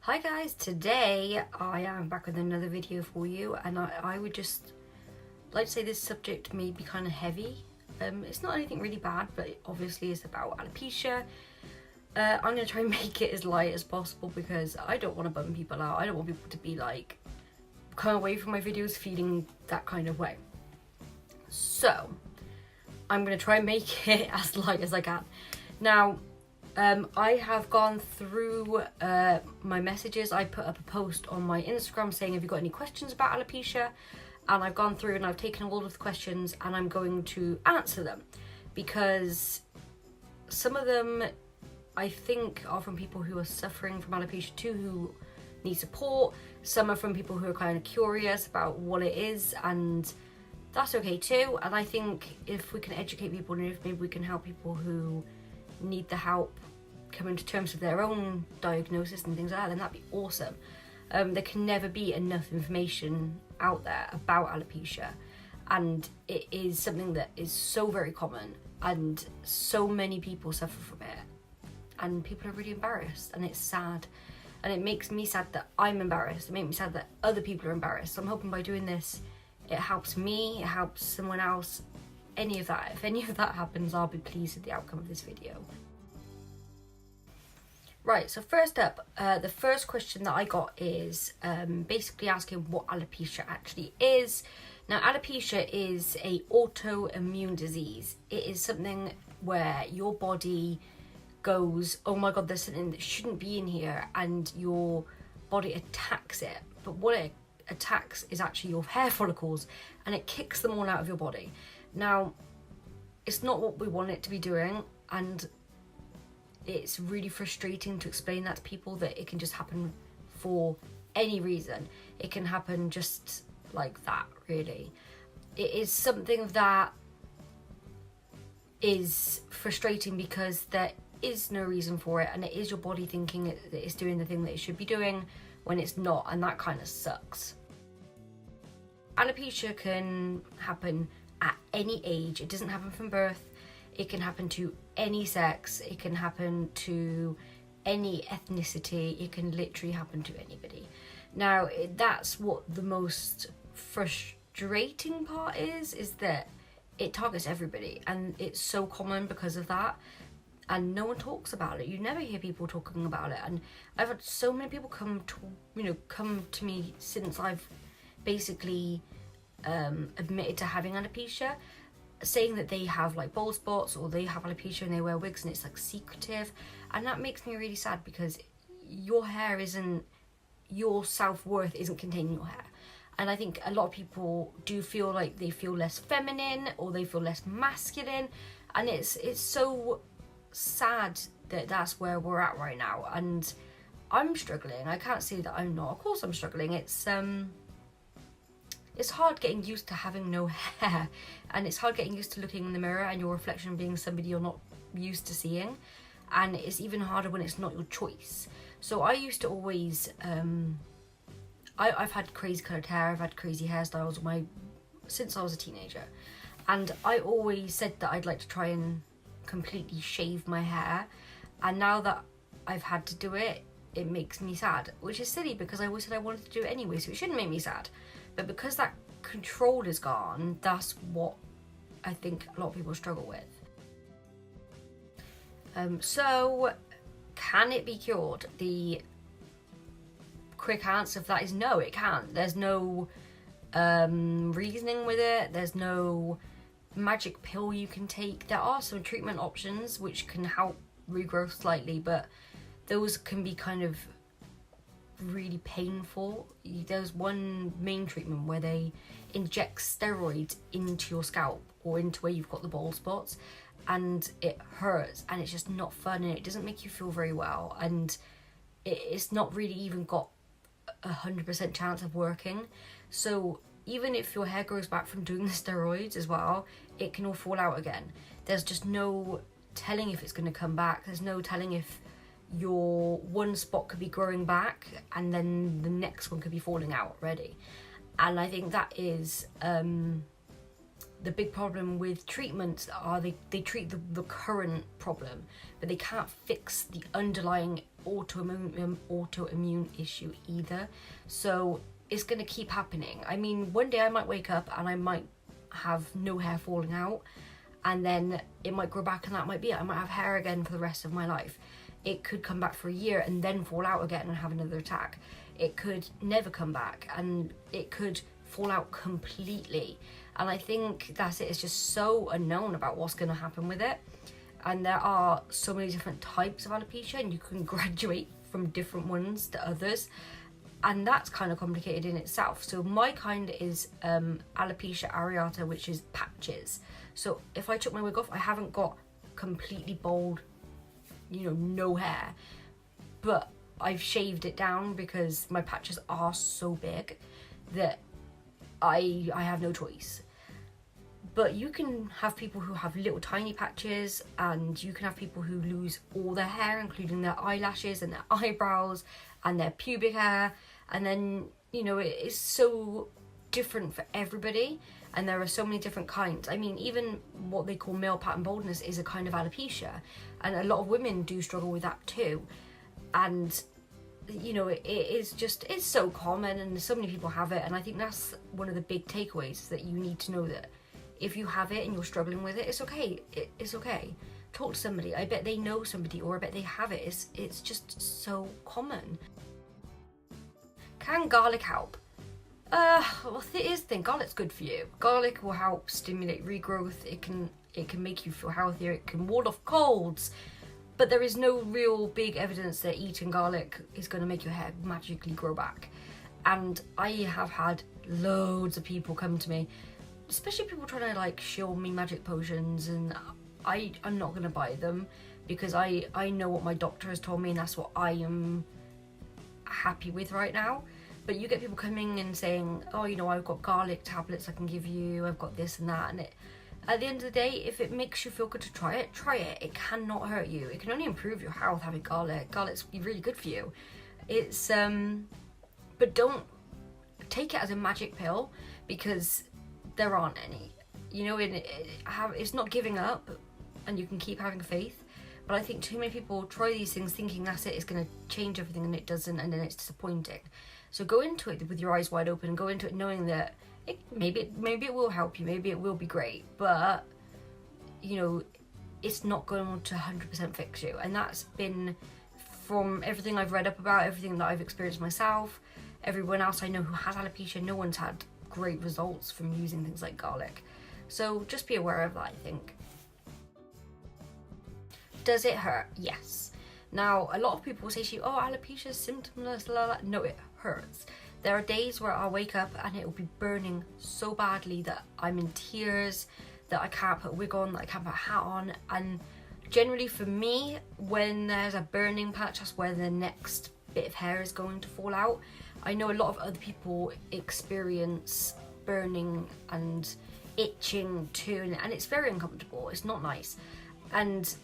Hi guys, today I am back with another video for you, and I would just like to say this subject may be kind of heavy. It's not anything really bad, but it obviously is about alopecia. I'm going to try and make it as light as possible because I don't want to bum people out. I don't want people to be like, come away from my videos feeling that kind of way. So, I'm going to try and make it as light as I can. Now, I have gone through my messages. I put up a post on my Instagram saying, have you got any questions about alopecia? And I've gone through and I've taken all of the questions and I'm going to answer them, because some of them I think are from people who are suffering from alopecia too, who need support. Some are from people who are kind of curious about what it is, and that's okay too. And I think if we can educate people, and if maybe we can help people who need the help coming to terms with their own diagnosis and things like that, then that'd be awesome. There can never be enough information out there about alopecia, and it is something that is so very common and so many people suffer from it, and people are really embarrassed, and it's sad, and it makes me sad that I'm embarrassed. It makes me sad that other people are embarrassed. So I'm hoping by doing this it helps me, it helps someone else, any of that. If any of that happens, I'll be pleased with the outcome of this video. Right, so first up, the first question that I got is basically asking what alopecia actually is. Now, alopecia is a autoimmune disease. It is something where your body goes, oh my god, there's something that shouldn't be in here, and your body attacks it. But what it attacks is actually your hair follicles, and it kicks them all out of your body. Now, it's not what we want it to be doing, and it's really frustrating to explain that to people, that it can just happen for any reason. It can happen just like that, really. It is something that is frustrating because there is no reason for it, and it is your body thinking that it's doing the thing that it should be doing when it's not, and that kind of sucks. Alopecia can happen at any age. It doesn't happen from birth. It can happen to any sex. It can happen to any ethnicity. It can literally happen to anybody. Now, that's what the most frustrating part is that it targets everybody, and it's so common because of that, and no one talks about it. You never hear people talking about it, and I've had so many people come to me since I've basically admitted to having alopecia, saying that they have like bald spots or they have alopecia and they wear wigs and it's like secretive, and that makes me really sad, because your hair isn't, your self-worth isn't contained in your hair. And I think a lot of people do feel like they feel less feminine or they feel less masculine, and it's so sad that that's where we're at right now. And I'm struggling. I can't say that I'm not. Of course I'm struggling. It's hard getting used to having no hair, and it's hard getting used to looking in the mirror and your reflection being somebody you're not used to seeing, and it's even harder when it's not your choice. So I used to always, I've had crazy coloured hair, I've had crazy hairstyles since I was a teenager, and I always said that I'd like to try and completely shave my hair, and now that I've had to do it, it makes me sad, which is silly because I always said I wanted to do it anyway, so it shouldn't make me sad. But because that control is gone, that's what I think a lot of people struggle with. So, can it be cured? The quick answer for that is no, it can't. There's no reasoning with it. There's no magic pill you can take. There are some treatment options which can help regrowth slightly, but those can be kind of really painful. There's one main treatment where they inject steroids into your scalp or into where you've got the bald spots, and it hurts, and it's just not fun, and it doesn't make you feel very well, and it's not really even got 100% chance of working. So even if your hair grows back from doing the steroids as well, it can all fall out again. There's just no telling if it's going to come back. There's no telling if your one spot could be growing back and then the next one could be falling out already. And I think that is the big problem with treatments are they treat the current problem, but they can't fix the underlying autoimmune issue either. So it's going to keep happening. I mean, one day I might wake up and I might have no hair falling out, and then it might grow back, and that might be it. I might have hair again for the rest of my life. It could come back for a year and then fall out again and have another attack. It could never come back, and it could fall out completely. And I think that's it. It's just so unknown about what's going to happen with it. And there are so many different types of alopecia, and you can graduate from different ones to others. And that's kind of complicated in itself. So my kind is alopecia areata, which is patches. So if I took my wig off, I haven't got completely bald, you know, no hair. But I've shaved it down because my patches are so big that I have no choice. But you can have people who have little tiny patches, and you can have people who lose all their hair, including their eyelashes and their eyebrows and their pubic hair. And then, you know, it is so different for everybody, and there are so many different kinds. I mean, even what they call male pattern baldness is a kind of alopecia, and a lot of women do struggle with that too. And you know, it's so common, and so many people have it. And I think that's one of the big takeaways, that you need to know that if you have it and you're struggling with it, it's okay. It's okay. Talk to somebody. I bet they know somebody, or I bet they have it. It's just so common. Can garlic help? Well, here's the thing. Garlic's good for you. Garlic will help stimulate regrowth. It can make you feel healthier. It can ward off colds. But there is no real big evidence that eating garlic is going to make your hair magically grow back. And I have had loads of people come to me, especially people trying to like show me magic potions, and I'm not going to buy them, because I know what my doctor has told me, and that's what I am happy with right now. But you get people coming and saying, oh, you know, I've got garlic tablets I can give you, I've got this and that, and at the end of the day, if it makes you feel good to try it, try it. It cannot hurt you. It can only improve your health having garlic. Garlic's really good for you. It's but don't take it as a magic pill, because there aren't any. You know, it's not giving up, and you can keep having faith. But I think too many people try these things thinking that's it, it's going to change everything, and it doesn't, and then it's disappointing. So go into it with your eyes wide open, and go into it knowing that maybe it will help you, maybe it will be great, but you know, it's not going to 100% fix you. And that's been, from everything I've read up about, everything that I've experienced myself, everyone else I know who has alopecia, no one's had great results from using things like garlic. So just be aware of that, I think. Does it hurt? Yes. Now, a lot of people say to you, oh, alopecia is symptomless, la la. No, it hurts. There are days where I'll wake up and it will be burning so badly that I'm in tears, that I can't put a wig on, that I can't put a hat on. And generally for me, when there's a burning patch, that's where the next bit of hair is going to fall out. I know a lot of other people experience burning and itching too, and it's very uncomfortable. It's not nice. And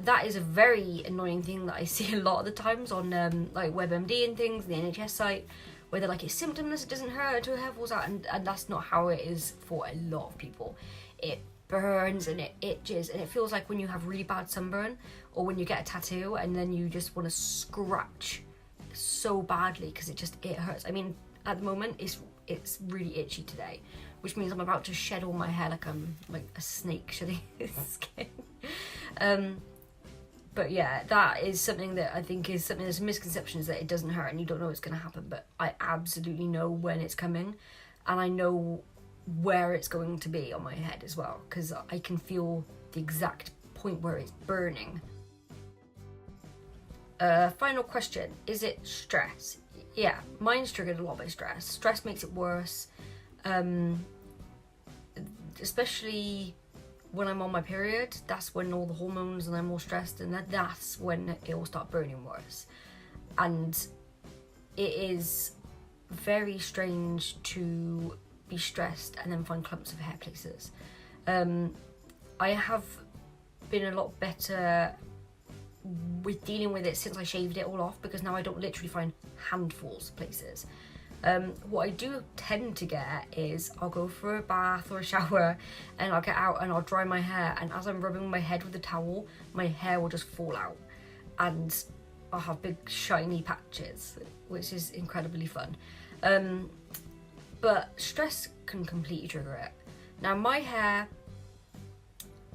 that is a very annoying thing that I see a lot of the times on like WebMD and things, the NHS site, where they're like, it's symptomless, it doesn't hurt until hair falls out, and that's not how it is for a lot of people. It burns and it itches, and it feels like when you have really bad sunburn, or when you get a tattoo and then you just want to scratch so badly because it hurts. I mean, at the moment it's really itchy today, which means I'm about to shed all my hair like I'm like a snake shedding his skin. But yeah, that is something that I think is something, there's a misconception, is that it doesn't hurt and you don't know what's going to happen. But I absolutely know when it's coming, and I know where it's going to be on my head as well, because I can feel the exact point where it's burning. Final question, is it stress? Yeah, mine's triggered a lot by stress. Stress makes it worse, especially when I'm on my period. That's when all the hormones, and I'm more stressed, and that's when it will start burning worse. And it is very strange to be stressed and then find clumps of hair places. I have been a lot better with dealing with it since I shaved it all off, because now I don't literally find handfuls of places. What I do tend to get is I'll go for a bath or a shower and I'll get out and I'll dry my hair, and as I'm rubbing my head with the towel, my hair will just fall out and I'll have big shiny patches, which is incredibly fun. But stress can completely trigger it. Now my hair,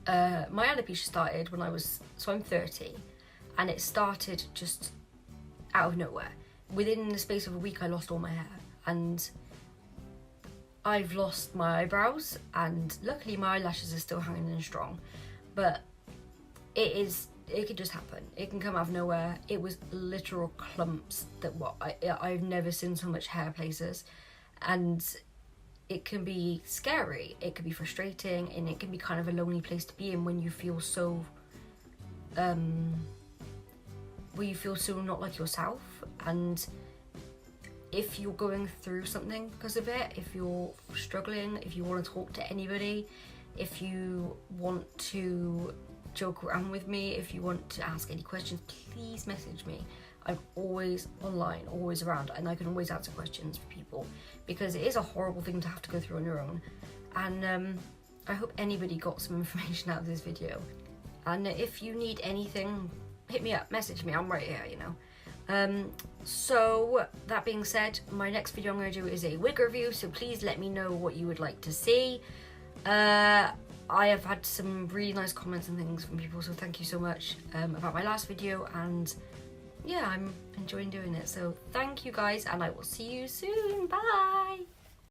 my alopecia started when I'm 30, and it started just out of nowhere. Within the space of a week I lost all my hair, and I've lost my eyebrows, and luckily my eyelashes are still hanging in strong, but it could just happen. It can come out of nowhere. It was literal clumps that I've never seen so much hair places, and it can be scary, it can be frustrating, and it can be kind of a lonely place to be in when you feel so not like yourself. And if you're going through something because of it, if you're struggling, if you want to talk to anybody, if you want to joke around with me, if you want to ask any questions, please message me. I'm always online, always around, and I can always answer questions for people, because it is a horrible thing to have to go through on your own. And I hope anybody got some information out of this video. And if you need anything, hit me up, message me, I'm right here, you know. So that being said, my next video I'm going to do is a wig review, so please let me know what you would like to see. I have had some really nice comments and things from people, so thank you so much about my last video, and yeah, I'm enjoying doing it. So thank you guys, and I will see you soon. Bye!